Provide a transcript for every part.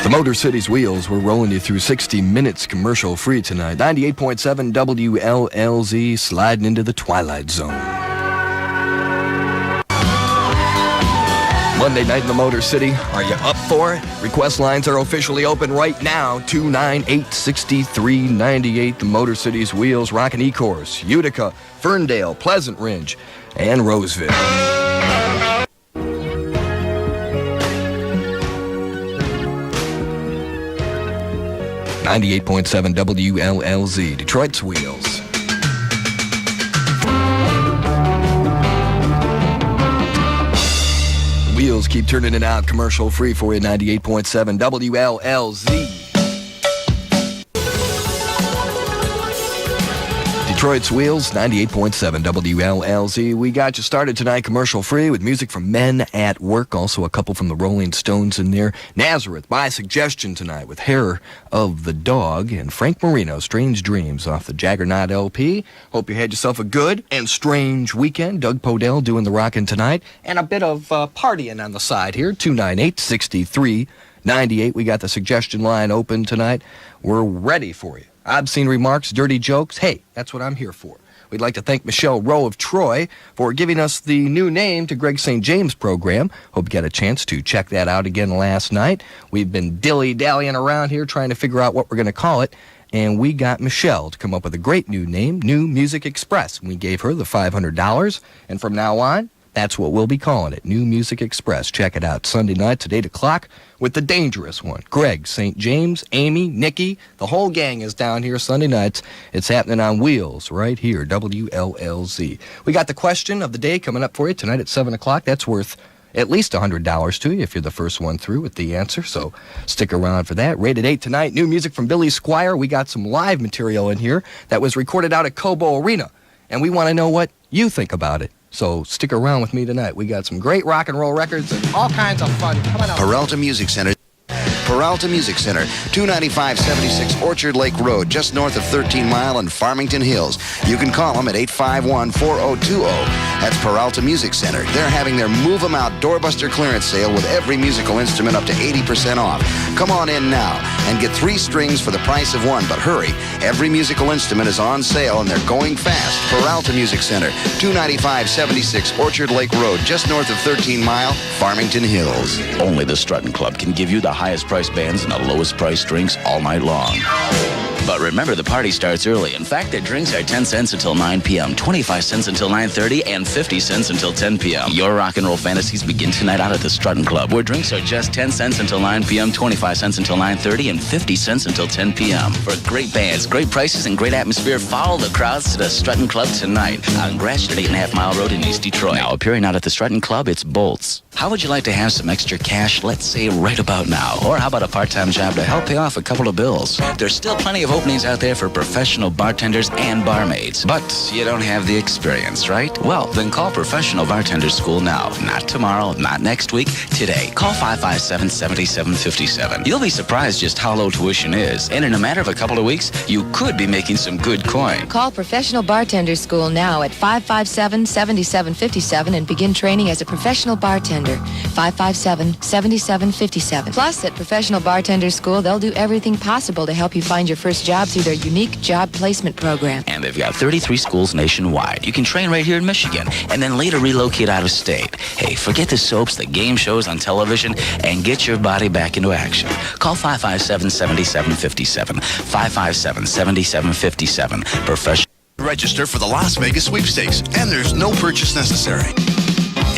The Motor City's wheels, we're rolling you through 60 minutes commercial free tonight. 98.7 WLLZ, sliding into the twilight zone. Monday night in the Motor City, are you up for it? Request lines are officially open right now. 298-6398. The Motor City's wheels, rockin' Ecorse, Utica, Ferndale, Pleasant Ridge, and Roseville. 98.7 WLLZ, Detroit's wheels. The wheels keep turning it out commercial free for you. 98.7 WLLZ. Detroit's wheels, 98.7 WLLZ. We got you started tonight commercial free with music from Men at Work. Also a couple from the Rolling Stones in there. Nazareth, by suggestion tonight with Hair of the Dog. And Frank Marino, Strange Dreams off the Jaggernaut LP. Hope you had yourself a good and strange weekend. Doug Podell doing the rockin' tonight. And a bit of partying on the side here. 298-6398. We got the suggestion line open tonight. We're ready for you. Obscene remarks, dirty jokes. Hey, that's what I'm here for. We'd like to thank Michelle Rowe of Troy for giving us the new name to Greg St. James' program. Hope you got a chance to check that out again last night. We've been dilly-dallying around here trying to figure out what we're going to call it, and we got Michelle to come up with a great new name, New Music Express. We gave her the $500, and from now on, that's what we'll be calling it, New Music Express. Check it out Sunday nights at 8 o'clock with the dangerous one. Greg, St. James, Amy, Nikki, the whole gang is down here Sunday nights. It's happening on wheels right here, WLLZ. We got the question of the day coming up for you tonight at 7 o'clock. That's worth at least $100 to you if you're the first one through with the answer, so stick around for that. Rated 8 tonight, new music from Billy Squire. We got some live material in here that was recorded out at Cobo Arena, and we want to know what you think about it. So stick around with me tonight. We got some great rock and roll records and all kinds of fun. Come on out. Peralta Music Center. Peralta Music Center, 295-76 Orchard Lake Road, just north of 13 Mile and Farmington Hills. You can call them at 851-4020. That's Peralta Music Center. They're having their Move 'em Out Doorbuster clearance sale with every musical instrument up to 80% off. Come on in now and get 3 strings for the price of 1, but hurry. Every musical instrument is on sale and they're going fast. Peralta Music Center, 295-76 Orchard Lake Road, just north of 13 Mile, Farmington Hills. Only the Strutting Club can give you the highest price bands and the lowest price drinks all night long. But remember, the party starts early. In fact, their drinks are 10 cents until 9 p.m., 25 cents until 9:30, and 50 cents until 10 p.m. Your rock and roll fantasies begin tonight out at the Strutting Club, where drinks are just 10 cents until 9 p.m., 25 cents until 9:30, and 50 cents until 10 p.m. For great bands, great prices, and great atmosphere, follow the crowds to the Strutting Club tonight on Gratiot 8.5 Mile Road in East Detroit. Now, appearing out at the Strutting Club, it's Bolts. How would you like to have some extra cash, let's say right about now? Or how about a part-time job to help pay off a couple of bills? There's still plenty of openings out there for professional bartenders and barmaids. But you don't have the experience, right? Well, then call Professional Bartender School now. Not tomorrow, not next week, today. Call 557-7757. You'll be surprised just how low tuition is. And in a matter of a couple of weeks, you could be making some good coin. Call Professional Bartender School now at 557-7757 and begin training as a professional bartender. 557-7757. Plus, at Professional Bartender School, they'll do everything possible to help you find your first job through their unique job placement program. And they've got 33 schools nationwide. You can train right here in Michigan and then later relocate out of state. Hey, forget the soaps, the game shows on television, and get your body back into action. Call 557-7757. 557-7757. Professional. Register for the Las Vegas sweepstakes, and there's no purchase necessary.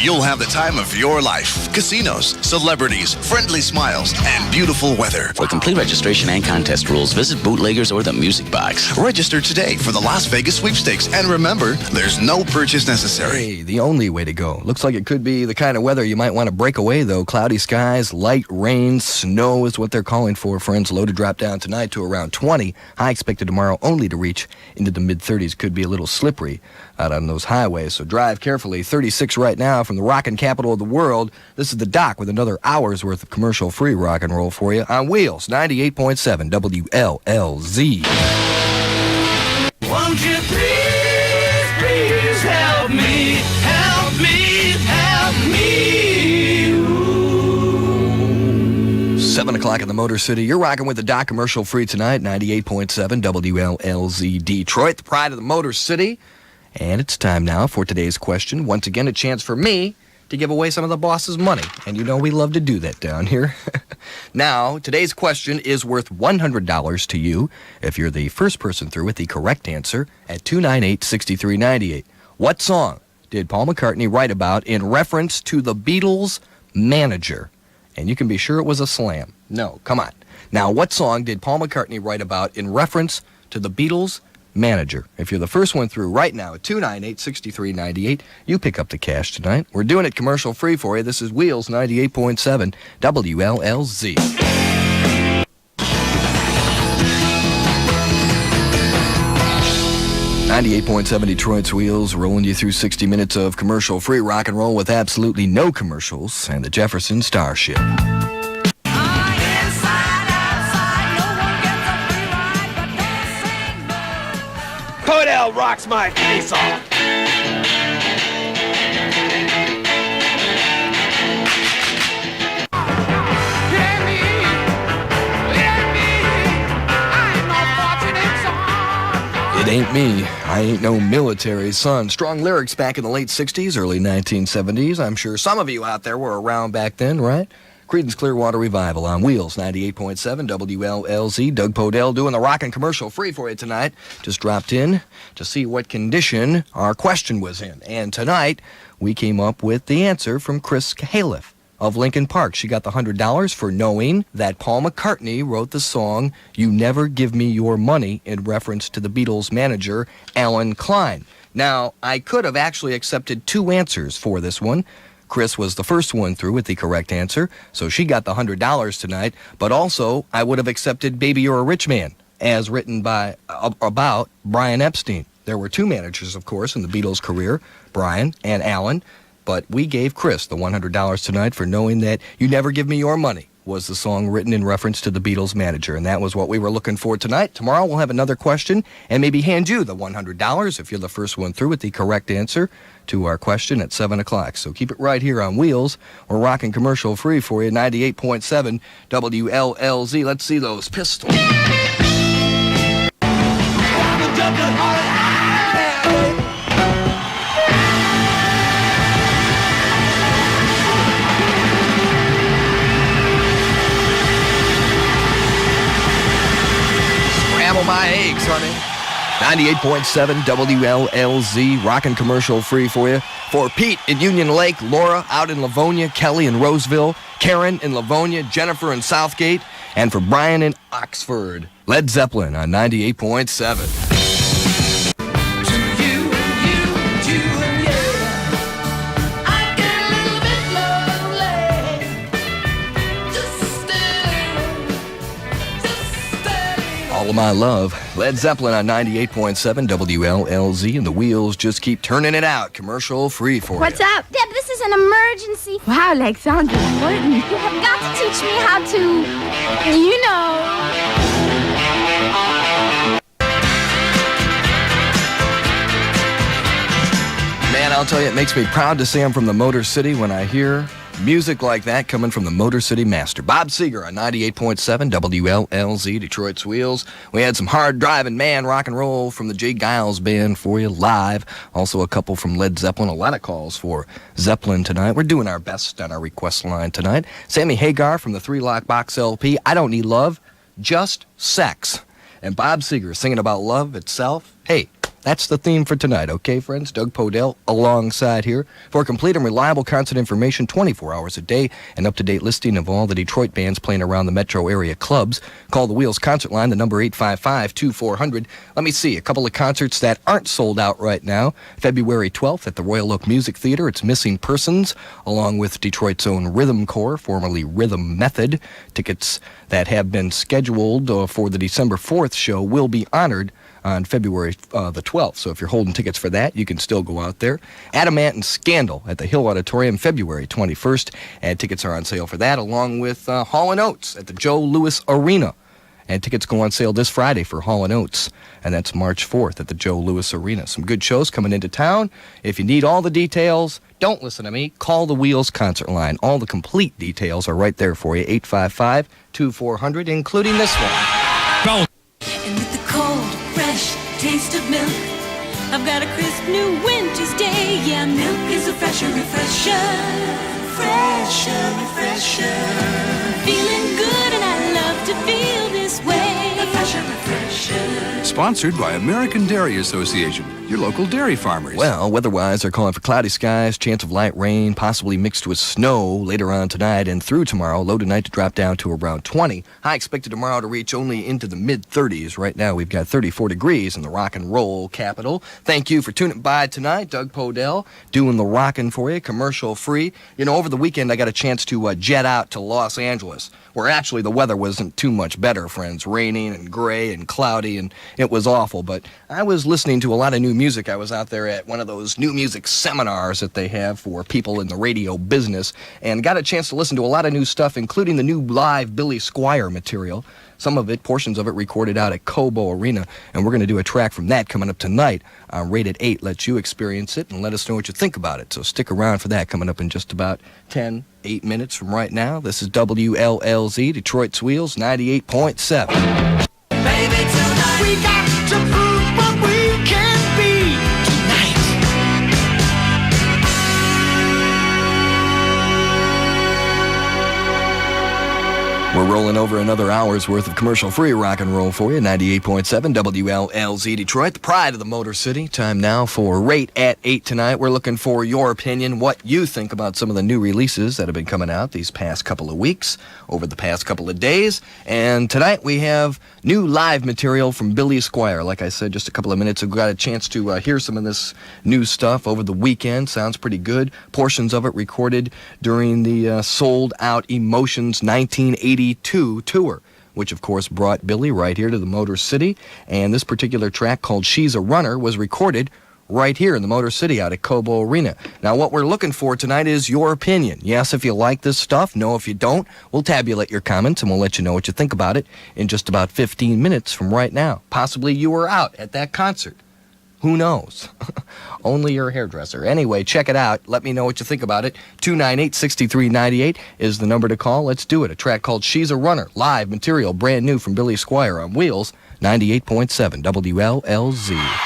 You'll have the time of your life. Casinos, celebrities, friendly smiles, and beautiful weather. For complete registration and contest rules, visit Bootleggers or the Music Box. Register today for the Las Vegas sweepstakes, and remember, there's no purchase necessary. Hey, the only way to go. Looks like it could be the kind of weather you might want to break away, though. Cloudy skies, light rain, snow is what they're calling for. Friends, low to drop down tonight to around 20. High expected tomorrow only to reach into the mid-30s. Could be a little slippery out on those highways, so drive carefully. 36 right now from the rockin' capital of the world. This is the Doc with another hour's worth of commercial-free rock and roll for you on Wheels, 98.7 WLLZ. Won't you please, please help me, help me, help me. Ooh. 7 o'clock in the Motor City. You're rocking with the Doc commercial free tonight, 98.7 WLLZ Detroit, the pride of the Motor City. And it's time now for today's question. Once again, a chance for me to give away some of the boss's money. And you know we love to do that down here. Now, today's question is worth $100 to you if you're the first person through with the correct answer at 298-6398. What song did Paul McCartney write about in reference to the Beatles' manager? And you can be sure it was a slam. No, come on. Now, what song did Paul McCartney write about in reference to the Beatles' manager? If you're the first one through right now at 298-6398, you pick up the cash tonight. We're doing it commercial free for you. This is Wheels 98.7 WLLZ. 98.7 Detroit's Wheels, rolling you through 60 minutes of commercial-free rock and roll with absolutely no commercials, and the Jefferson Starship. Podell rocks my face off. It ain't me. I ain't no military son. Strong lyrics back in the late 60s, early 1970s. I'm sure some of you out there were around back then, right? Creedence Clearwater Revival on Wheels, 98.7 WLLZ. Doug Podell doing the rockin' commercial free for you tonight. Just dropped in to see what condition our question was in. And tonight, we came up with the answer from Chris Cahaliff of Lincoln Park. She got the $100 for knowing that Paul McCartney wrote the song You Never Give Me Your Money in reference to the Beatles' manager, Alan Klein. Now, I could have actually accepted two answers for this one. Chris was the first one through with the correct answer, so she got the $100 tonight. But also, I would have accepted Baby You're a Rich Man, as written by about Brian Epstein. There were two managers, of course, in the Beatles' career, Brian and Alan. But we gave Chris the $100 tonight for knowing that You Never Give Me Your Money was the song written in reference to the Beatles' manager. And that was what we were looking for tonight. Tomorrow we'll have another question and maybe hand you the $100 if you're the first one through with the correct answer to our question at 7 o'clock. So keep it right here on Wheels. We're rocking commercial free for you, 98.7 WLLZ. Let's see those pistols. My eggs, honey. 98.7 WLLZ, rockin' commercial free for you. For Pete in Union Lake, Laura out in Livonia, Kelly in Roseville, Karen in Livonia, Jennifer in Southgate, and for Brian in Oxford, Led Zeppelin on 98.7. All of My Love, Led Zeppelin on 98.7 WLLZ, and the Wheels just keep turning it out. Commercial free for What's you. up? Deb, this is an emergency. Wow, like sounds important. You have got to teach me how to, you know. Man, I'll tell you, it makes me proud to say I'm from the Motor City when I hear music like that coming from the Motor City Master. Bob Seger on 98.7 WLLZ, Detroit's Wheels. We had some hard driving man rock and roll from the Jay Giles Band for you live. Also a couple from Led Zeppelin. A lot of calls for Zeppelin tonight. We're doing our best on our request line tonight. Sammy Hagar from the 3-Lock Box LP, I Don't Need Love, Just Sex. And Bob Seger singing about love itself. Hey, that's the theme for tonight, okay, friends? Doug Podell alongside here. For complete and reliable concert information 24 hours a day, an up-to-date listing of all the Detroit bands playing around the metro area clubs, call the Wheels concert line, the number 855-2400. Let me see, a couple of concerts that aren't sold out right now. February 12th at the Royal Oak Music Theater, it's Missing Persons, along with Detroit's own Rhythm Corps, formerly Rhythm Method. Tickets that have been scheduled for the December 4th show will be honored on February the 12th. So if you're holding tickets for that, you can still go out there. Adamant and Scandal at the Hill Auditorium, February 21st. And tickets are on sale for that, along with Hall & Oates at the Joe Louis Arena And tickets go on sale this Friday for Hall & Oates, and that's March 4th at the Joe Louis Arena. Some good shows coming into town. If you need all the details, don't listen to me. Call the Wheels concert line. All the complete details are right there for you. 855-2400, including this one. And with the cold, fresh taste of milk, I've got a crisp new winter's day. Yeah, milk is a fresher refresher. Fresher refresher. Feeling good and I love to feel this way. A fresher refresher. Sponsored by American Dairy Association, your local dairy farmers. Well, weather-wise, they're calling for cloudy skies, chance of light rain, possibly mixed with snow later on tonight and through tomorrow. Low tonight to drop down to around 20. High expected tomorrow to reach only into the mid-30s. Right now, we've got 34 degrees in the rock and roll capital. Thank you for tuning by tonight. Doug Podell doing the rockin' for you, commercial-free. You know, over the weekend, I got a chance to jet out to Los Angeles, where actually the weather wasn't too much better, friends. Raining and gray and cloudy, and it was awful. But I was listening to a lot of new music. I was out there at one of those new music seminars that they have for people in the radio business, and got a chance to listen to a lot of new stuff, including the new live Billy Squier material. Some of it, portions of it, recorded out at Cobo Arena, and we're going to do a track from that coming up tonight on Rated 8. Let you experience it and let us know what you think about it. So stick around for that coming up in just about 8 minutes from right now. This is WLLZ Detroit's Wheels 98.7. Baby, tonight we got to prove what we can be tonight. We're rolling over another hour's worth of commercial-free rock and roll for you. 98.7 WLLZ Detroit, the pride of the Motor City. Time now for Rate at 8 tonight. We're looking for your opinion, what you think about some of the new releases that have been coming out these past couple of weeks, over the past couple of days. And tonight we have new live material from Billy Squier. Like I said just a couple of minutes ago, got a chance to hear some of this new stuff over the weekend. Sounds pretty good. Portions of it recorded during the sold-out Emotions 1982 tour, which of course brought Billy right here to the Motor City. And this particular track, called She's a Runner, was recorded right here in the Motor City out at Cobo Arena. Now, what we're looking for tonight is your opinion. Yes, if you like this stuff. No, if you don't. We'll tabulate your comments and we'll let you know what you think about it in just about 15 minutes from right now. Possibly you were out at that concert. Who knows? Only your hairdresser. Anyway, check it out. Let me know what you think about it. 298-6398 is the number to call. Let's do it. A track called She's a Runner. Live material, brand new from Billy Squier on Wheels 98.7 WLLZ.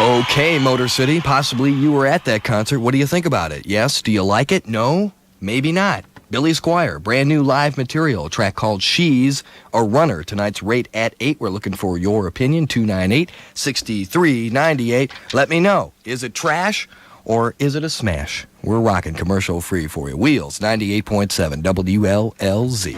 Okay, Motor City, possibly you were at that concert. What do you think about it? Yes? Do you like it? No? Maybe not. Billy Squier, brand new live material, a track called She's a Runner. Tonight's Rate at 8. We're looking for your opinion. 298-6398. Let me know. Is it trash or is it a smash? We're rocking commercial free for you. Wheels 98.7 WLLZ.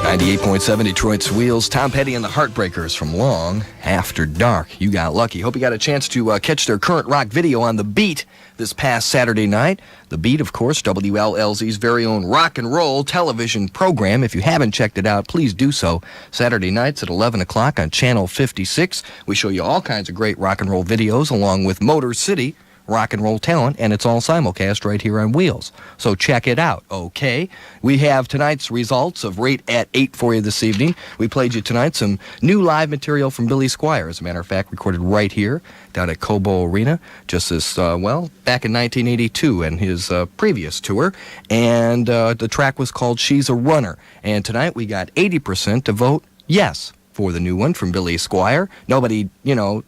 98.7 Detroit's Wheels. Tom Petty and the Heartbreakers from Long After Dark. You got lucky. Hope you got a chance to catch their current rock video on The Beat this past Saturday night. The Beat, of course, WLLZ's very own rock and roll television program. If you haven't checked it out, please do so. Saturday nights at 11 o'clock on Channel 56. We show you all kinds of great rock and roll videos along with Motor City rock and roll talent, and it's all simulcast right here on Wheels. So check it out, okay? We have tonight's results of Rate at 8 for you this evening. We played you tonight some new live material from Billy Squier, as a matter of fact, recorded right here down at Cobo Arena, just this, back in 1982 and his previous tour. And the track was called She's a Runner. And tonight we got 80% to vote yes for the new one from Billy Squier. Nobody,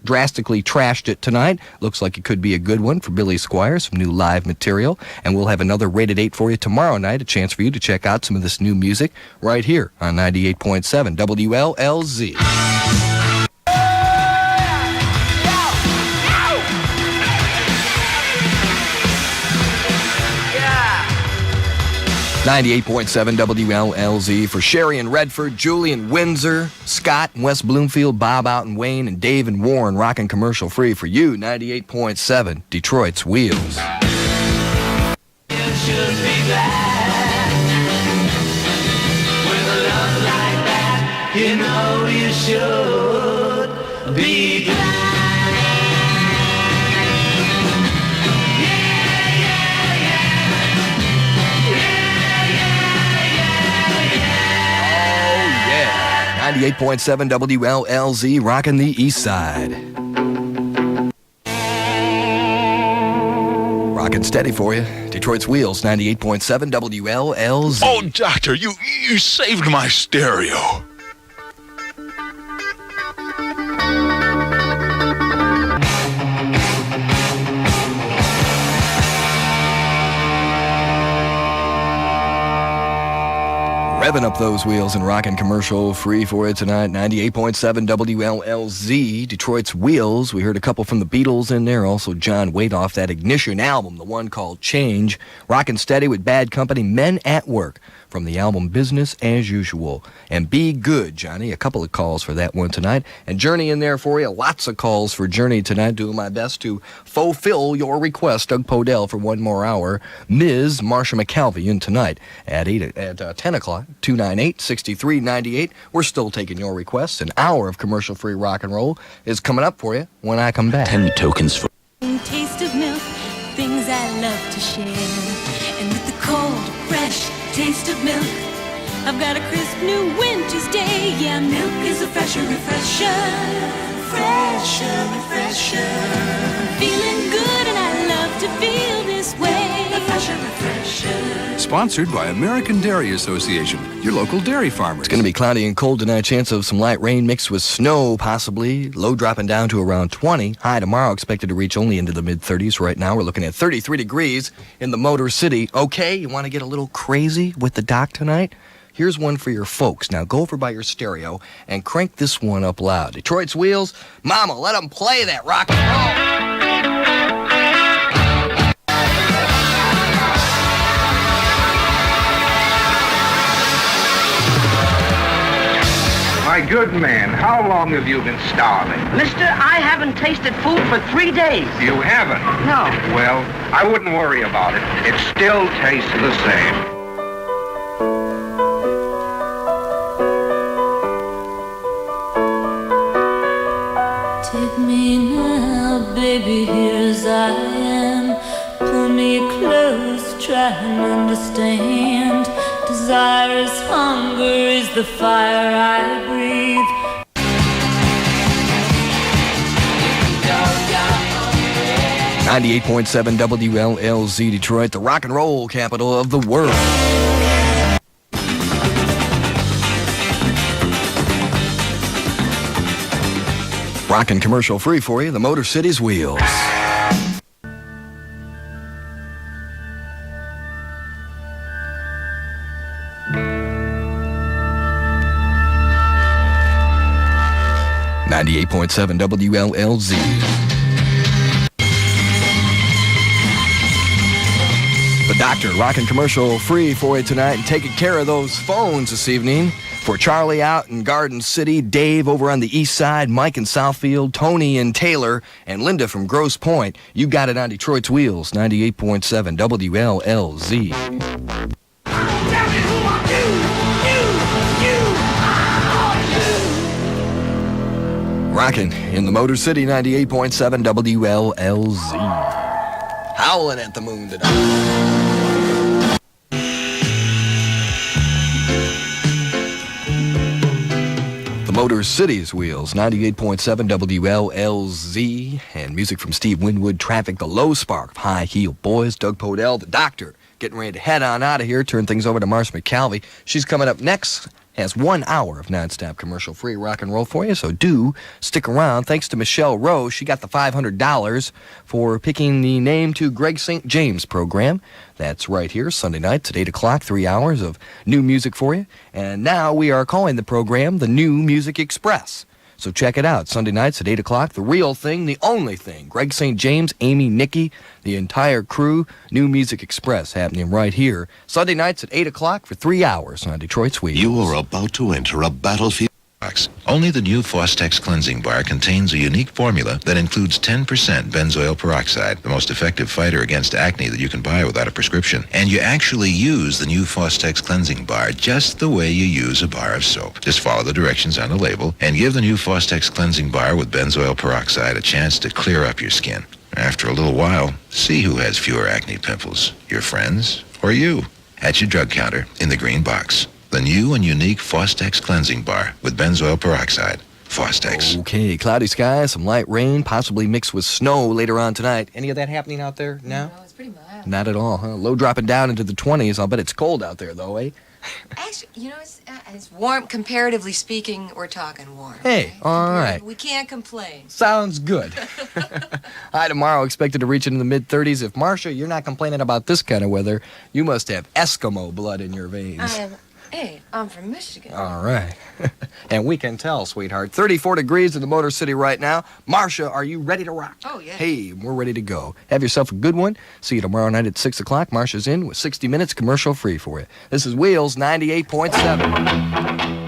drastically trashed it tonight. Looks like it could be a good one for Billy Squier, some new live material. And we'll have another Rated 8 for you tomorrow night, a chance for you to check out some of this new music right here on 98.7 WLLZ. 98.7 WLLZ for Sherry in Redford, Julie in Windsor, Scott in West Bloomfield, Bob out in Wayne, and Dave in Warren, rocking commercial free for you. 98.7 Detroit's Wheels. You should be glad with a love You know you should be glad. Oh, yeah. 98.7 WLLZ, rocking the east side. Rocking steady for you. Detroit's Wheels, 98.7 WLLZ. Oh, Doctor, you saved my stereo. Revving up those wheels and rocking commercial free for you tonight. 98.7 WLLZ, Detroit's Wheels. We heard a couple from the Beatles in there. Also, John Waite off that Ignition album, the one called Change. Rocking steady with Bad Company, Men at Work, from the album Business as Usual. And Be Good, Johnny. A couple of calls for that one tonight. And Journey in there for you. Lots of calls for Journey tonight. Doing my best to fulfill your request. Doug Podell for one more hour. Ms. Marsha McKelvey in tonight at 10 o'clock. 298-6398. We're still taking your requests. An hour of commercial-free rock and roll is coming up for you when I come back. 10 tokens for... Taste of milk, things I love to share. And with the cold, fresh taste of milk, I've got a crisp new winter's day. Yeah, milk is a fresher refresher. Fresher refresher. Feeling good and I love to feel this way. A fresher refresher. Sponsored by American Dairy Association, your local dairy farmers. It's going to be cloudy and cold tonight. Chance of some light rain mixed with snow, possibly. Low dropping down to around 20. High tomorrow expected to reach only into the mid-30s. Right now, we're looking at 33 degrees in the Motor City. Okay, you want to get a little crazy with the doc tonight? Here's one for your folks. Now, go over by your stereo and crank this one up loud. Detroit's Wheels. Mama, let them play that rock and roll. My good man, how long have you been starving? Mister, I haven't tasted food for 3 days. You haven't? No. Well, I wouldn't worry about it. It still tastes the same. Take me now, baby, here as I am. Pull me close, try and understand. Desire is hunger, is the fire I breathe. 98.7 WLLZ Detroit, the rock and roll capital of the world. Rockin' commercial free for you, the Motor City's Wheels. .7 WLLZ. The Doctor, rocking commercial free for you tonight and taking care of those phones this evening. For Charlie out in Garden City, Dave over on the east side, Mike in Southfield, Tony in Taylor, and Linda from Grosse Pointe. You got it on Detroit's Wheels, 98.7 WLLZ. Rockin' in the Motor City, 98.7 WLLZ. Howling at the moon tonight. The Motor City's Wheels, 98.7 WLLZ. And music from Steve Winwood, Traffic, the Low Spark of High Heel Boys, Doug Podell, the Doctor, getting ready to head on out of here. Turn things over to Marsha McKelvey. She's coming up next. Has 1 hour of nonstop commercial-free rock and roll for you, so do stick around. Thanks to Michelle Rowe, she got the $500 for picking the Name to Greg St. James program. That's right here, Sunday nights at 8 o'clock, 3 hours of new music for you. And now we are calling the program the New Music Express. So check it out, Sunday nights at 8 o'clock, the real thing, the only thing. Greg St. James, Amy, Nikki, the entire crew, New Music Express happening right here. Sunday nights at 8 o'clock for 3 hours on Detroit's Wheels. You are about to enter a battlefield. Only the new Fostex Cleansing Bar contains a unique formula that includes 10% benzoyl peroxide, the most effective fighter against acne that you can buy without a prescription. And you actually use the new Fostex Cleansing Bar just the way you use a bar of soap. Just follow the directions on the label and give the new Fostex Cleansing Bar with benzoyl peroxide a chance to clear up your skin. After a little while, see who has fewer acne pimples, your friends or you, at your drug counter in the green box. The new and unique Fostex Cleansing Bar with benzoyl peroxide. Fostex. Okay, cloudy skies, some light rain, possibly mixed with snow later on tonight. Any of that happening out there now? No, it's pretty mild. Not at all, huh? Low dropping down into the 20s. I'll bet it's cold out there, though, eh? Actually, it's warm. Comparatively speaking, we're talking warm. Hey, okay? all right. We can't complain. Sounds good. High tomorrow expected to reach into the mid-30s. If, Marcia, you're not complaining about this kind of weather, you must have Eskimo blood in your veins. Hey, I'm from Michigan. All right. And we can tell, sweetheart. 34 degrees in the Motor City right now. Marcia, are you ready to rock? Oh, yeah. Hey, we're ready to go. Have yourself a good one. See you tomorrow night at 6 o'clock. Marcia's in with 60 minutes commercial free for you. This is Wheels 98.7.